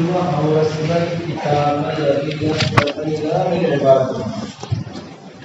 وأورثنا الكتاب الذين اصطفينا من عبادنا.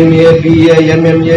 MA BA MMA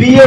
BA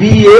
BA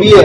BA.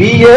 BA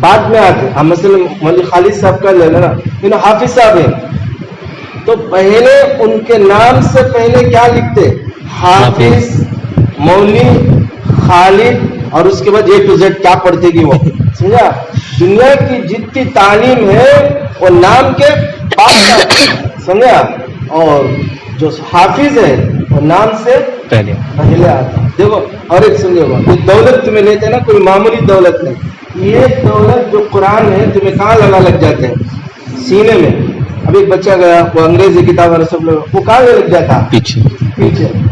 بعد میں آتے. ہم مثلا مولوی خالد صاحب کا لے لینا, حافظ صاحب ہیں, تو پہلے ان کے نام سے پہلے کیا لکھتے؟ حافظ, مولوی, خالد, اور اس کے بعد اے ٹو زیڈ کیا پڑھتے گی وہ, سمجھا؟ دنیا کی جتنی تعلیم ہے وہ نام کے بعد, سمجھا؟ اور جو حافظ ہے وہ نام سے پہلے آتا. دیکھو اور ایک سمجھو, کوئی دولت تمہیں لیتے ہیں نا, کوئی معمولی دولت نہیں, یہ دولت جو قرآن ہے تمہیں کہاں لگ جاتے ہیں؟ سینے میں. ابھی ایک بچہ گیا, وہ انگریزی کتاب والا سب لوگ, وہ کہاں لگ جاتا؟ پیچھے.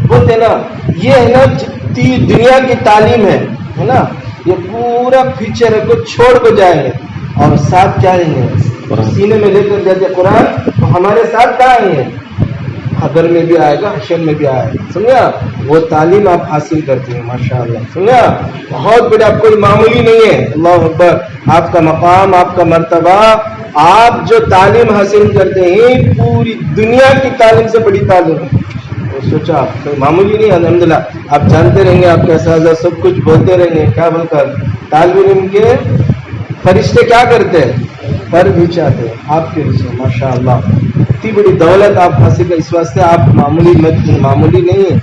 بولتے نا یہ ہے نا جتنی دنیا کی تعلیم ہے نا, یہ پورا پیچھے رکھو, چھوڑ کو جائیں گے, اور ساتھ کیا آئیں گے؟ سینے میں لے کر جاتے قرآن, تو ہمارے ساتھ کیا آئیں گے؟ حضر میں بھی آئے گا, حشر میں بھی آئے گا, سمجھا؟ وہ تعلیم آپ حاصل کرتے ہیں ماشاءاللہ, سمجھا؟ بہت بڑے, آپ کوئی معمولی نہیں ہے. اللہ اکبر. آپ کا مقام, آپ کا مرتبہ, آپ جو تعلیم حاصل کرتے ہیں پوری دنیا کی تعلیم سے بڑی تعلیم ہے. سوچا آپ کوئی معمولی نہیں. الحمدللہ آپ جانتے رہیں گے, آپ کے اساتذہ سب کچھ بولتے رہیں گے, کیا بول کر طالب علم کے فرشتے کیا کرتے ہیں؟ پر بچھاتے ہیں آپ کے رشتے. ماشاء اللہ اتنی بڑی دولت آپ حاصل کر, اس واسطے آپ معمولی نہیں ہے,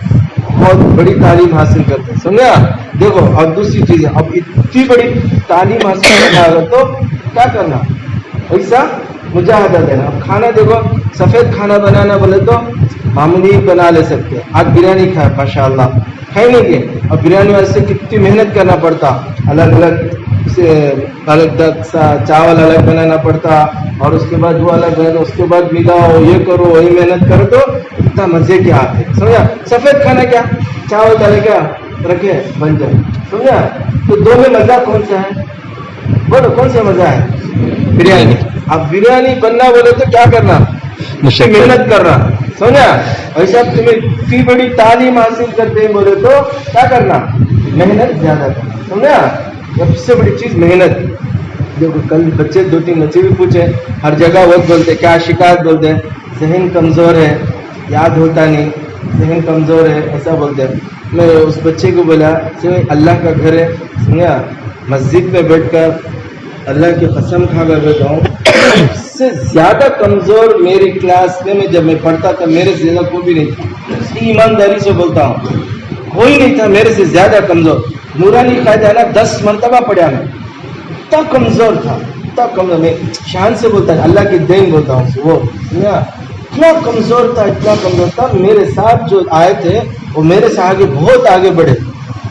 بہت بڑی تعلیم حاصل کرتے ہیں, سمجھا؟ دیکھو اور دوسری چیز ہے, اب اتنی بڑی تعلیم حاصل کرنا ہے تو کیا کرنا؟ ایسا مجاہدہ دینا. اب کھانا دیکھو, سفید کھانا بنانا بولے تو معمولی بنا لے سکتے. آج بریانی کھائے ماشاء اللہ, کھائیں گے, اور بریانی والے سے کتنی محنت کرنا پڑتا, الگ الگ چاول الگ بنانا پڑتا, اور اس کے بعد وہ الگ ہے, اس کے بعد ملاؤ, یہ کرو, وہی محنت کرو تو اتنا مزے کے آتے, سمجھا؟ سفید کھانا کیا, چاول ڈالے کیا رکھے بن جائے, سمجھا؟ تو دو میں مزہ کون سا ہے؟ بولو کون سا مزہ ہے؟ بریانی. اب بریانی بننا بولے تو کیا کرنا؟ محنت کرنا, سمجھا؟ ایسا تمہیں اتنی بڑی تعلیم حاصل کرتے ہیں بولے تو کیا کرنا؟ محنت زیادہ کرنا, سمجھا؟ سب سے بڑی چیز محنت. دیکھو کل بچے 2-3 بچے بھی پوچھے, ہر جگہ وقت بولتے, کیا شکایت بولتے ہیں؟ ذہن کمزور ہے, یاد ہوتا نہیں, ذہن کمزور ہے, ایسا بولتے ہیں. میں اس بچے کو بولا اللہ کا گھر ہے, سمجھا؟ مسجد میں بیٹھ کر اللہ کی قسم کھا کر بیٹھا ہوں, اس سے زیادہ کمزور میری کلاس میں جب میں پڑھتا تھا میرے سے زیادہ کوئی بھی نہیں تھا. ایمانداری سے بولتا ہوں, کوئی نہیں تھا میرے سے زیادہ کمزور. نورانی قاعدہ نا 10 مرتبہ پڑھا میں, اتنا کمزور تھا, اتنا کمزور. میں شان سے بولتا ہے, اللہ کی دین بولتا ہوں, وہ اتنا کمزور تھا, اتنا کمزور تھا. میرے ساتھ جو آئے تھے وہ میرے سے آگے بہت آگے بڑھے.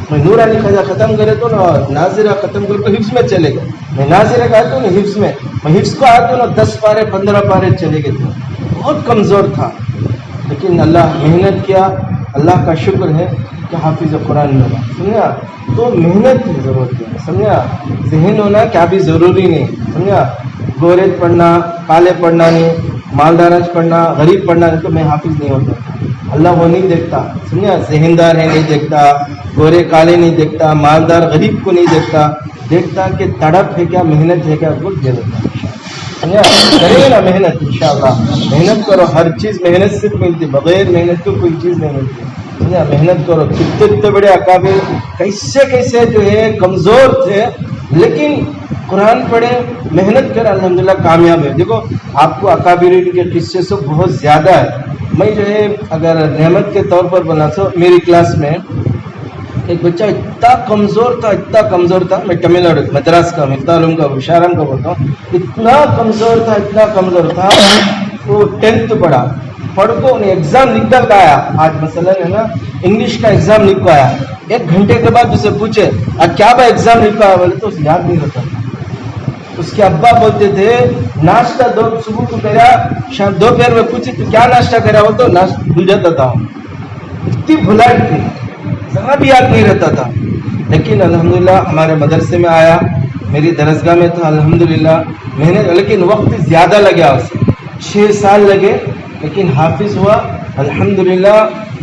میں نورانی قاعدہ ختم کرے تو نا ناظرہ ختم کر کے حفظ میں چلے گئے. میں ناظرہ کا آتا ہوں نا حفظ میں حفظ کو آتا ہوں نا 10 پارے 15 پارے چلے گئے تھے. بہت کمزور تھا, لیکن اللہ محنت کیا. اللہ کا شکر ہے کہ حافظ قرآن میں, سمجھا؟ تو محنت کی ضرورت ہے, سمجھا؟ ذہن ہونا کیا بھی ضروری نہیں, سمجھا؟ گورے پڑھنا, کالے پڑھنا نہیں, مالدارج پڑھنا, غریب پڑھنا نہیں تو میں حافظ نہیں ہوتا. اللہ وہ نہیں دیکھتا, سمجھا؟ ذہندار ہے نہیں دیکھتا, گورے کالے نہیں دیکھتا, مالدار غریب کو نہیں دیکھتا, دیکھتا کہ تڑپ ہے کیا, محنت ہے کیا, کچھ دے دیتا. سمجھا؟ کریں گے نا محنت, انشاءاللہ محنت کرو, ہر چیز محنت سے ملتی, بغیر محنت کو کوئی چیز نہیں ملتی. سمجھا؟ محنت کرو. کتنے بڑے اکابر کیسے جو ہے کمزور تھے, لیکن قرآن پڑھے, محنت کر, الحمدللہ کامیاب ہے. دیکھو آپ کو اکابرین کے قصے سے بہت زیادہ ہے. میں جو ہے اگر نعمت کے طور پر بنا سو, میری کلاس میں ایک بچہ اتنا کمزور تھا, میں تمل ناڈو مدراس کا مفتاح کا بشارم کا بولتا ہوں, اتنا کمزور تھا. وہ 10th پڑھ کو انہیں ایگزام نکل کا آیا. آج مثلا ہے نا انگلش کا ایگزام نکل آیا, 1 گھنٹے کے بعد اسے پوچھے کیا بھائی ایگزام نکل آیا, بولے تو یاد نہیں رہتا. اس کے ابا بولتے تھے ناشتہ صبح کو کرا, شام دوپہر میں پوچھے تو کیا ناشتہ کرا, ہو تو بھول جاتا تھا. اتنی بھلائی تھی, ذرا بھی یاد نہیں رہتا تھا. لیکن الحمدللہ ہمارے مدرسے میں آیا, میری درسگاہ میں تھا, الحمدللہ محنت, لیکن وقت زیادہ لگا, اسے 6 سال لگے, لیکن حافظ ہوا الحمدللہ.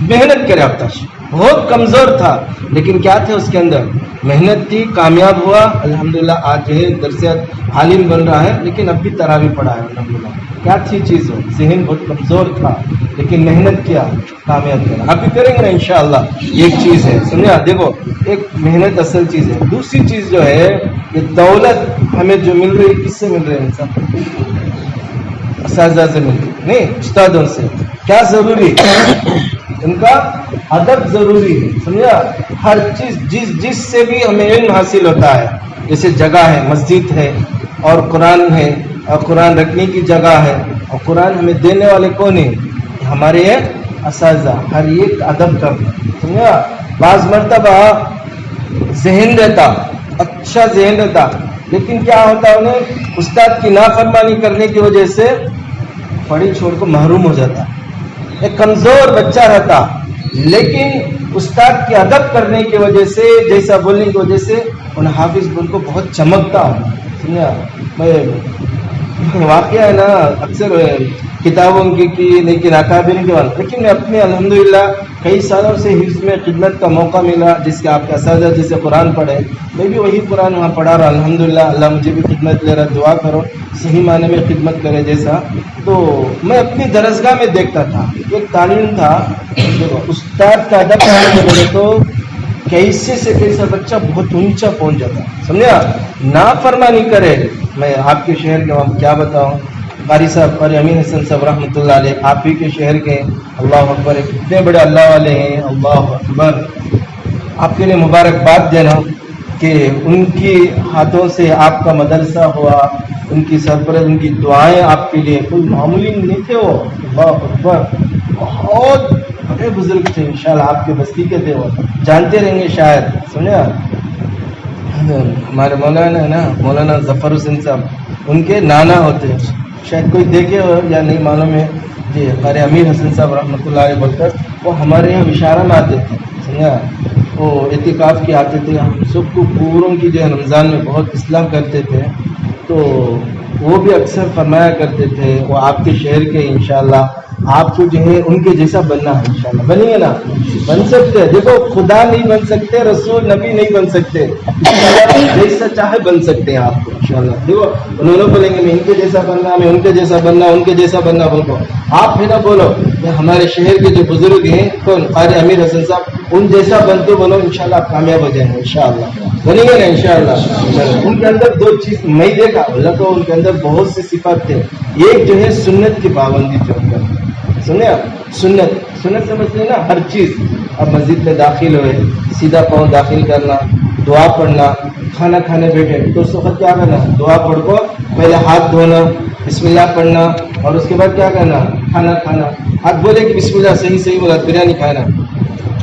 محنت کرے, اب تک بہت کمزور تھا, لیکن کیا تھا اس کے اندر محنت کی, کامیاب ہوا الحمدللہ. آج جو ہے درس عالم بن رہا ہے, لیکن اب بھی تراویح پڑھا ہے الحمدللہ. کیا اچھی چیز ہو, ذہن بہت کمزور تھا لیکن محنت کیا, کامیاب کرا. اب بھی کریں گے نا انشاءاللہ. ایک چیز ہے سمجھا, دیکھو ایک محنت اصل چیز ہے. دوسری چیز جو ہے یہ دولت ہمیں جو مل رہی ہے, کس سے مل رہی ہے انسان؟ اساتذہ سے مل رہی, نہیں استادوں سے. کیا ضروری ہے؟ ان کا ادب ضروری ہے, سمجھا. ہر چیز جس سے بھی ہمیں علم حاصل ہوتا ہے, جیسے جگہ ہے, مسجد ہے اور قرآن ہے, اور قرآن رکھنے کی جگہ ہے, اور قرآن ہمیں دینے والے کون ہیں؟ ہمارے اساتذہ. ہر ایک ادب کرنا, سمجھا. بعض مرتبہ ذہن رہتا, اچھا ذہن رہتا, لیکن کیا ہوتا انہیں استاد کی نافرمانی کرنے کی وجہ سے پڑھی چھوڑ کو محروم ہو جاتا. ایک کمزور بچہ رہتا, لیکن استاد کی ادب کرنے کی وجہ سے, جیسا بولنے کی وجہ سے ان حافظ بول کو بہت چمکتا. سمجھا. میں واقعہ ہے نا, اکثر کتابوں کی لیکن اکابرین کے بعد, لیکن میں اپنے الحمدللہ کئی سالوں سے حفظ میں خدمت کا موقع ملا, جس کے آپ کے اساتذہ جیسے قرآن پڑھے, میں بھی وہی قرآن وہاں پڑھا رہا الحمدللہ. اللہ مجھے بھی خدمت لے رہا, دعا کرو صحیح معنی میں خدمت کرے جیسا. تو میں اپنی درسگاہ میں دیکھتا تھا, ایک تعلیم تھا, استاد کا ادب کرنے کے تو کیسے سے کیسا بچہ بہت اونچا پہنچ جاتا, سمجھا. نافرمانی کرے. میں آپ کے شہر کے وہاں کیا بتاؤں, قاری صاحب قاری امین حسن صاحب رحمۃ اللہ علیہ, آپ ہی کے شہر کے, اللہ اکبر, کتنے بڑے اللہ والے ہیں, اللہ اکبر. آپ کے لیے مبارکباد دینا کہ ان کی ہاتھوں سے آپ کا مدرسہ ہوا, ان کی سرپرست, ان کی دعائیں آپ کے لیے کوئی معمولی نہیں تھے وہ, اللہ اکبر. بہت بڑے بزرگ تھے, انشاءاللہ آپ کے بستی کے تھے, وہ جانتے رہیں گے شاید, سمجھا. ہمارے مولانا ہے نا, مولانا ظفر حسین صاحب, ان کے نانا ہوتے, شاید کوئی دیکھے ہو یا نہیں معلوم ہے جی. ہمارے امیر حسن صاحب رحمۃ اللہ علیہ بول کر وہ ہمارے یہاں اشارہ میں آتے تھے, سمجھا. وہ اعتکاف کی آتے تھے, ہم سب کو پوروں کی جو ہے رمضان میں بہت اصلاح کرتے تھے. تو وہ بھی اکثر فرمایا کرتے تھے, وہ آپ کے شہر کے انشاءاللہ آپ کو جو ہے ان کے جیسا بننا ہے انشاءاللہ. بنیے نا, بن سکتے. دیکھو خدا نہیں بن سکتے, رسول نبی نہیں بن سکتے, جیسا چاہے بن سکتے ہیں آپ کو انشاءاللہ. دیکھو انہوں نے بولیں گے میں ان کے جیسا بننا, میں ان کے جیسا بننا, ان کے جیسا بننا. بول کو آپ پھر نہ بولو ہمارے شہر کے جو بزرگ ہیں کون, قاری امیر حسن صاحب, ان جیسا بنتے بولو انشاءاللہ آپ کامیاب ہو جائیں گے انشاءاللہ. بنیں گے نا انشاءاللہ. ان کے اندر دو چیز میں دیکھا, اللہ کو ان کے اندر بہت سے صفات تھے. ایک جو ہے سنت کی پابندی تھی ان کا, سنیں آپ, سنت سمجھتے ہیں نا, ہر چیز. اب مسجد میں داخل ہوئے, سیدھا پاؤں داخل کرنا, دعا پڑھنا, کھانا کھانے بیٹھے تو اس وقت کیا کرنا, دعا پڑھ کو پہلے ہاتھ دھونا, بسم اللہ پڑھنا, اور اس کے بعد کیا کرنا, کھانا کھانا. ہاتھ بولے کہ بسم اللہ, صحیح بولا, بریانی کھانا.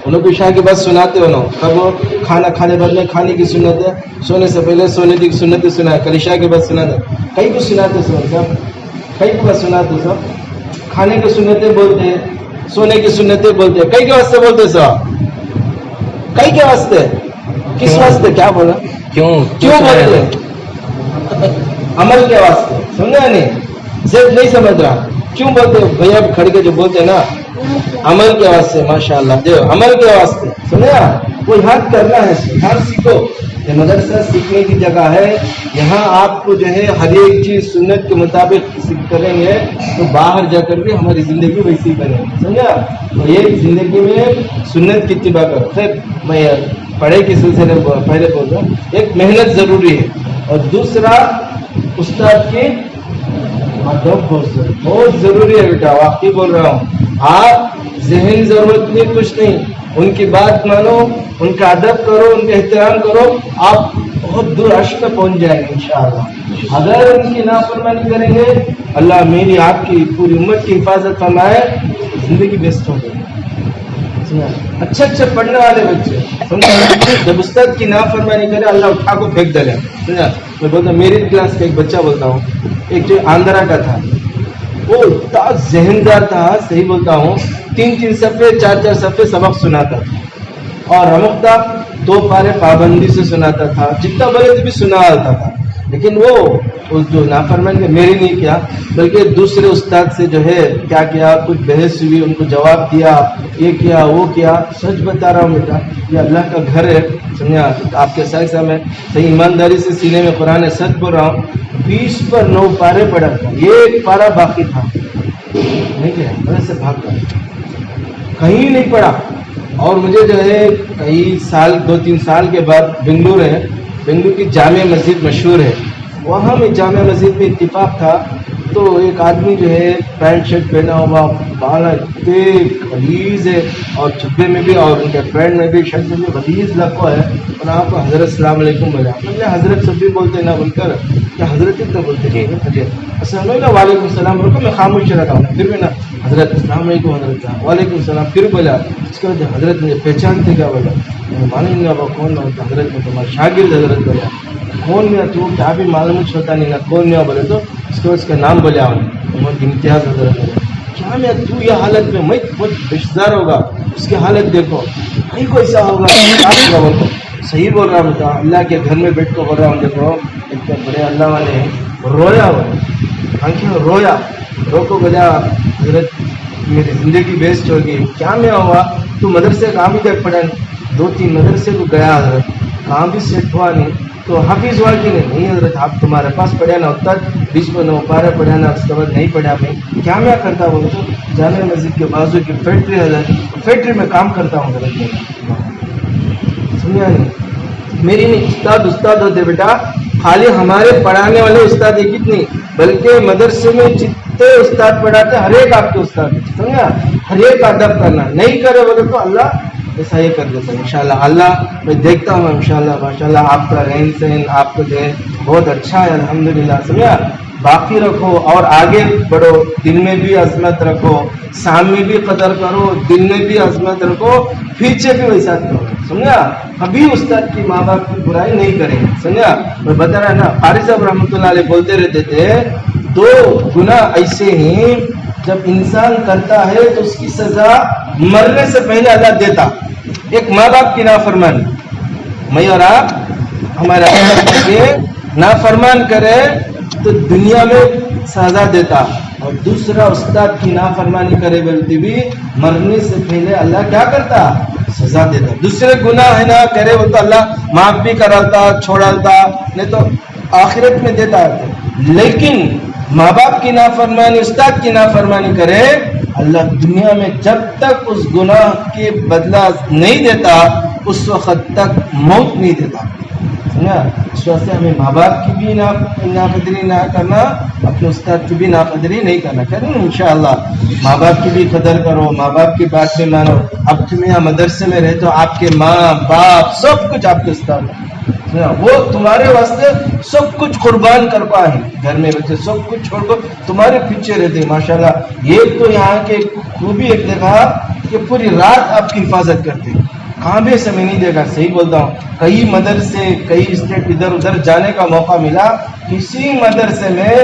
انہوں کو عشاء کے بعد سناتے ہو نا, کب کھانا کھانے بعد میں کھانے کی سنت ہے, سونے سے پہلے سونے کی سنتیں سنا ہے, کل عشاء کے بعد سنا ہے, کئی کو سناتے سب, کئی کو سناتے سب. کھانے کی سنتیں بولتے ہیں, سونے کی سنتیں بولتے ہیں, کئی کے واسطے بولتے صاحب, کئی کے واسطے, کس واسطے, کیا بولا, کیوں بولتے, عمل کے واسطے. سمجھا نہیں, صرف نہیں سمجھ رہا, کیوں بولتے بھیا کھڑ کے جو بولتے نا, عمل کے واسطے. ماشاء اللہ, دیو عمل کے واسطے. سمجھا, وہ یاد کرنا ہے, یہاں سیکھو. یہ مدرسہ سیکھنے کی جگہ ہے, یہاں آپ کو جو ہے ہر ایک چیز سنت کے مطابق کریں گے تو باہر جا کر بھی ہماری زندگی ویسی بنے گی, سمجھا. تو ایک زندگی میں سنت کی اتباع کرو. خیر میں پڑھائی کے سلسلے میں پہلے بول رہا ہوں, ایک محنت ضروری ہے, اور دوسرا استاد کی ادب بہت ضروری ہے بیٹا, واقعی بول رہا ہوں. آپ ذہن ضرورت نہیں, کچھ نہیں, ان کی بات مانو, ان کا ادب کرو, ان کا احترام کرو, آپ بہت دور عرش پہ پہنچ جائیں گے انشاءاللہ. اگر ان کی نافرمانی کریں گے, اللہ میری آپ کی پوری امت کی حفاظت فرمائے, زندگی بیسٹ ہو گئی. اچھے پڑھنے والے بچے, سمجھا, جب استاد کی نافرمانی کرے اللہ اٹھا کو پھینک ڈالے. سمجھا, میں بولتا میری کلاس کا ایک بچہ بولتا ہوں, ایک جو آندھرا کا تھا, وہ اتنا ذہندار تھا, صحیح بولتا ہوں, 3 صفحے 4 صفحے سبق سناتا تھا, اور رمقتا 2 پارے پابندی سے سناتا تھا, جتنا بڑے بھی سنا آتا تھا. لیکن وہ جو نافرمان میری نہیں کیا بلکہ دوسرے استاد سے جو ہے کیا کیا، کچھ بحث ہوئی، ان کو جواب دیا، یہ کیا وہ کیا. سچ بتا رہا ہوں بیٹا، یہ اللہ کا گھر ہے، سمجھا. آپ کے سائز میں صحیح ایمانداری سے سینے میں قرآن ہے، سچ بول رہا ہوں. 20 پر 9 پارے پڑا تھا، ایک پارا باقی تھا نہیں کیا، وجہ سے بھاگ گیا، کہیں نہیں پڑا. اور مجھے جو ہے کئی سال 2-3 سال کے بعد بنگلور ہے، بنگلور کی جامع مسجد مشہور ہے، وہاں میں جامع مسجد میں اتفاق تھا تو ایک آدمی جو ہے پینٹ شرٹ پہنا ہوا، بال اتنے غلیظ ہے اور جبے میں بھی اور ان کے پینٹ میں بھی شرٹ میں بھی غلیظ لگا ہے. اور آپ کو حضرت السلام علیکم بولا. میں حضرت سب بھی بولتے نہ بول کر کیا حضرت اتنا بولتے ہیں السلام علیکم وعلیکم السلام بول کر میں خاموش رہا ہوں. پھر بھی نا حضرت السلام علیکم، حضرت وعلیکم السلام. پھر بولا اس کے بعد حضرت مجھے پہچانتے کیا بولا، معلوم نہیں کون حضرت میں تمہارا شاگرد حضرت بولا. کون میں تو کیا بھی معلوم ہوتا نہیں نا کون میں بولے تو اس کے اس کا نام بولے محمد امتیاز حضرت بولے. کیا میں تو یہ حالت میں بہت بشدار ہوگا، اس کی حالت دیکھو کہیں کو ایسا ہوگا کیا ہوگا. بولو صحیح بول رہا بیٹا، اللہ کے گھر میں بیٹھ کر بول رہا ہوں. دیکھو اتنے بڑے اللہ والے ہیں. رویا ہوا آنکھیں رویا، رو کو بولا حضرت میری زندگی ویسٹ ہوگی. کیا میں ہوا تو مدرسے کہاں بھی تک پڑھا، 2-3 مدرسے کو گیا حضرت، کہاں بھی سیٹ ہوا نہیں. تو حافظ ہوا کہ نہیں حضرت آپ تمہارے پاس پڑھا نا استاد 20 پر 9 پارے پڑھا نا، اس کے بعد نہیں پڑھا. میں کیا میں کرتا ہوں تو جامع مسجد کے بازو کی فیکٹری حضرت، فیکٹری میں کام کرتا ہوں حضرت. سمجھا نہیں، میری نہیں استاد ہوتے بیٹا. خالی ہمارے پڑھانے والے استاد ایک نہیں بلکہ مدرسے میں جتنے استاد پڑھاتے ہر ایک آپ کے استاد ہے. سمجھا، ہر ایک ادب کرنا، نہیں کرے بولے تو اللہ ایسا یہ کر دیتا ہے انشاءاللہ. اللہ میں دیکھتا ہوں انشاءاللہ ماشاءاللہ آپ کا رہن سہن آپ کو جو ہے بہت اچھا ہے الحمدللہ. سمجھا، باقی رکھو اور آگے بڑھو، دل میں بھی عظمت رکھو، سامنے بھی قدر کرو، دل میں بھی عظمت رکھو، پیچھے بھی ویسا کرو. سمجھا، کبھی استاد کی ماں باپ کی برائی نہیں کریں. سمجھا، میں بتا رہا نا قاری صاحب رحمۃ اللہ علیہ بولتے رہتے تھے 2 گناہ ایسے ہیں جب انسان کرتا ہے تو اس کی سزا مرنے سے پہلے اللہ دیتا. ایک ماں باپ کی نافرمانی، میں اور آپ ہمارے نافرمان کرے تو دنیا میں سزا دیتا، اور دوسرا استاد کی نافرمانی کرے بولتی بھی مرنے سے پہلے اللہ کیا کرتا، سزا دیتا. دوسرے گناہ ہے نا کرے وہ تو اللہ معاف بھی کراتا چھوڑاتا، نہیں تو آخرت میں دیتا. لیکن ماں باپ کی نافرمانی استاد کی نافرمانی کرے اللہ دنیا میں جب تک اس گناہ کے بدلہ نہیں دیتا اس وقت تک موت نہیں دیتا. اس واسطے ہمیں ماں باپ کی بھی ناقدری نہ کرنا، اپنے استاد کی بھی ناقدری نہیں کرنا. کریں انشاءاللہ ماں باپ کی بھی قدر کرو، ماں باپ کی بات بھی مانو. اب تم یہاں مدرسے میں رہتے ہو، آپ کے ماں باپ سب کچھ آپ کے استاد ہیں، وہ تمہارے واسطے سب کچھ قربان کر پائے. گھر میں بچے سب کچھ چھوڑ کر تمہارے پیچھے رہتے ماشاءاللہ. یہ تو یہاں کے خوبی ایک دیکھا کہ پوری رات آپ کی حفاظت کرتے، کہاں بھی ایسا میں نہیں دیکھا. صحیح بولتا ہوں، کئی مدرسے کئی اسٹیٹ ادھر ادھر جانے کا موقع ملا، کسی مدرسے میں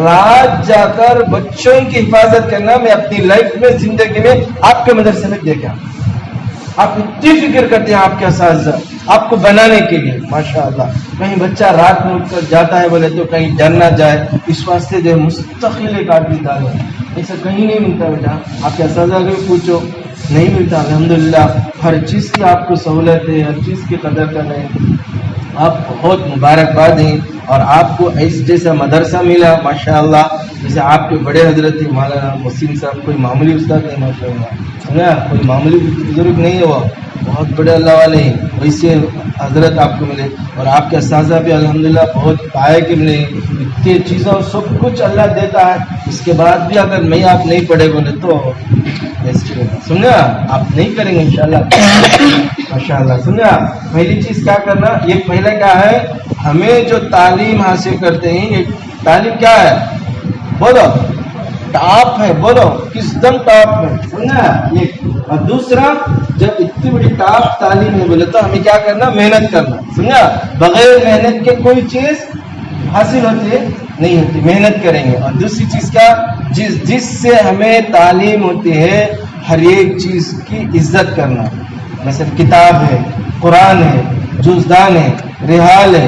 رات جا کر بچوں کی حفاظت کرنا میں اپنی لائف میں زندگی میں آپ کے مدرسے میں دیکھا. آپ اتنی فکر کرتے ہیں آپ کے اساتذہ آپ کو بنانے کے لیے ماشاءاللہ. کہیں بچہ رات میں اٹھ کر جاتا ہے بولے تو کہیں ڈر نہ جائے، اس واسطے جو ہے مستقل ایک آدمی ڈالو. ایسا کہیں نہیں ملتا بیٹا، آپ کے اساتذہ کو پوچھو نہیں ملتا. الحمدللہ ہر چیز کی آپ کو سہولت ہے، ہر چیز کی قدر کر رہے ہیں. آپ بہت مبارکباد ہیں اور آپ کو ایس جیسا مدرسہ ملا ماشاءاللہ. جیسے آپ کے بڑے حضرت مولانا وسیم صاحب کوئی معمولی استاد نہیں ماشاءاللہ، سمجھا، کوئی معمولی بزرگ نہیں ہوا، بہت بڑے اللہ والے ہیں. ویسے حضرت آپ کو ملے اور آپ کے اساتذہ بھی الحمدللہ بہت پائے کے ملے. اتنی چیزوں سب کچھ اللہ دیتا ہے، اس کے بعد بھی اگر میں آپ نہیں پڑھے بولے تو سمجھا آپ نہیں کریں گے انشاءاللہ ماشاءاللہ. سمجھا، پہلی چیز کیا کرنا، یہ پہلا کیا ہے، ہمیں جو تعلیم حاصل کرتے ہیں یہ تعلیم کیا ہے بولو، ٹاپ ہے، بولو کس دم ٹاپ ہے. سمجھا یہ. اور دوسرا جب اتنی بڑی ٹاپ تعلیم ہے بولے تو ہمیں کیا کرنا، محنت کرنا. سمجھا، بغیر محنت کے کوئی چیز حاصل ہوتی ہے نہیں ہوتی، محنت کریں گے. اور دوسری چیز کیا، جس سے ہمیں تعلیم ہوتی ہے ہر ایک چیز کی عزت کرنا. مثلا کتاب ہے، قرآن ہے، جزدان ہے، رحال ہے،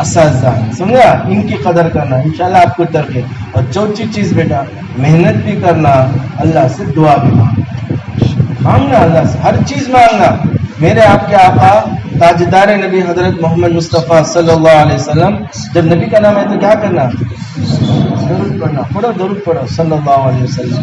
اساتذہ ہیں, سمجھا, ان کی قدر کرنا, انشاءاللہ آپ کو ترقی. اور چوتھی چیز بیٹا, محنت بھی کرنا, اللہ سے دعا بھی مانگنا, اللہ سے ہر چیز مانگنا. میرے آپ کے آقا تاجدار نبی حضرت محمد مصطفیٰ صلی اللہ علیہ وسلم, جب نبی کا نام ہے تو کیا کرنا, درود پڑھنا. پڑھو درود پڑھو صلی اللہ علیہ وسلم.